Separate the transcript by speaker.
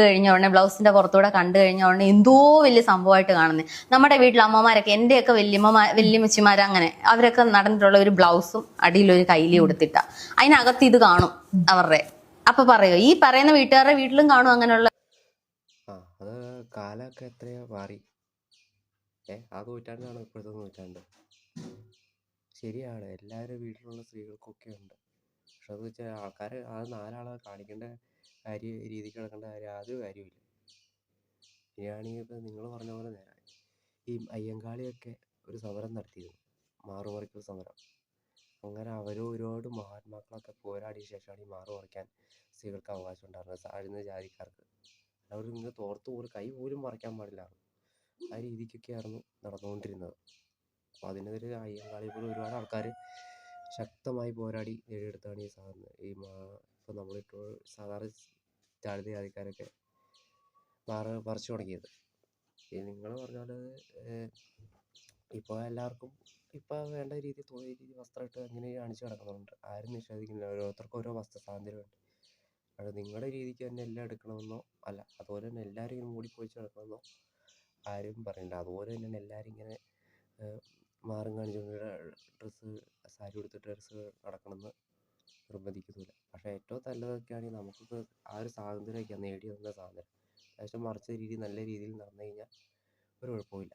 Speaker 1: കഴിഞ്ഞ ഉടനെ ബ്ലൗസിന്റെ പുറത്തൂടെ കണ്ടു കഴിഞ്ഞ ഉടനെ എന്തോ വലിയ സംഭവമായിട്ട് കാണുന്നത്. നമ്മുടെ വീട്ടിൽ അമ്മമാരൊക്കെ, എന്റെയൊക്കെ വല്യമ്മച്ചിമാർ അങ്ങനെ അവരൊക്കെ നടന്നിട്ടുള്ള ഒരു ബ്ലൗസും അടിയിലൊരു കൈലി കൊടുത്തിട്ട അതിനകത്ത് ഇത് കാണും അവരുടെ. അപ്പൊ പറയോ, ഈ പറയുന്ന വീട്ടുകാരുടെ വീട്ടിലും കാണും അങ്ങനെയുള്ള.
Speaker 2: അത് കാലമൊക്കെ എത്രയോ മാറി. ആ നൂറ്റാണ്ടാണ് ഇപ്പോഴത്തെ നൂറ്റാണ്ട്. ശരിയാണ്, എല്ലാവരും വീട്ടിലുള്ള സ്ത്രീകൾക്കൊക്കെ ഉണ്ട്. പക്ഷെ അത് വെച്ചാൽ ആൾക്കാർ അത് നാലാളെ കാണിക്കേണ്ട രീതിക്ക് കിടക്കേണ്ട യാതൊരു കാര്യമില്ല. ഇനിയാണെങ്കിൽ ഇപ്പം നിങ്ങൾ പറഞ്ഞ പോലെ നേരെ ഈ അയ്യങ്കാളിയൊക്കെ ഒരു സമരം നടത്തിയിരുന്നു, മാറുമറിക്കൽ സമരം. അങ്ങനെ ഒരുപാട് മഹാത്മാക്കളൊക്കെ പോരാടിയ ശേഷമാണ് ഈ മറയ്ക്കാൻ സ്ത്രീകൾക്ക് അവകാശം ഉണ്ടായിരുന്നത്, താഴ്ന്ന ജാതിക്കാർക്ക്. അവർ ഇങ്ങനെ തോർത്ത് പോലും കൈ പോലും മറയ്ക്കാൻ പാടില്ലായിരുന്നു. ആ രീതിക്കൊക്കെയായിരുന്നു നടന്നുകൊണ്ടിരുന്നത്. അപ്പോൾ അതിനെതിരെ അയ്യങ്കാളികൾ ഒരുപാട് ആൾക്കാർ ശക്തമായി പോരാടി നേടിയെടുത്താണ് ഈ സാധനം. ഇപ്പോൾ നമ്മളിപ്പോൾ സാധാരണ താഴ്ന്ന ജാതിക്കാരൊക്കെ പറിച്ചു തുടങ്ങിയത്. നിങ്ങൾ പറഞ്ഞ പോലെ ഇപ്പോൾ എല്ലാവർക്കും ഇപ്പോൾ വേണ്ട രീതി തോന്നിയ രീതി വസ്ത്രം ഇട്ട് അങ്ങനെ കാണിച്ച് നടക്കുന്നുണ്ട്. ആരും നിഷേധിക്കുന്നില്ല, ഓരോരുത്തർക്കും ഓരോ വസ്ത്ര സ്വാതന്ത്ര്യമുണ്ട്. അത് നിങ്ങളുടെ രീതിക്ക് തന്നെ എല്ലാം എടുക്കണമെന്നോ അല്ല, അതുപോലെ തന്നെ എല്ലാവരും ഇങ്ങനെ മൂടിപ്പൊളിച്ച് നടക്കണമെന്നോ ആരും പറയണ്ട. അതുപോലെ തന്നെയാണ് എല്ലാവരും ഇങ്ങനെ മാറും കാണിച്ചുകൊണ്ട് ഡ്രസ്സ് സാരി ഉടുത്തിട്ട് ഡ്രസ്സ് നടക്കണമെന്ന് നിർബന്ധിക്കുന്നില്ല. പക്ഷേ ഏറ്റവും നല്ലതൊക്കെയാണെങ്കിൽ നമുക്കൊക്കെ ആ ഒരു സ്വാതന്ത്ര്യമൊക്കെയാണ് നേടി വന്ന സ്വാതന്ത്ര്യം. അത്യാവശ്യം മറിച്ച രീതി നല്ല രീതിയിൽ നടന്നു കഴിഞ്ഞാൽ ഒരു കുഴപ്പമില്ല.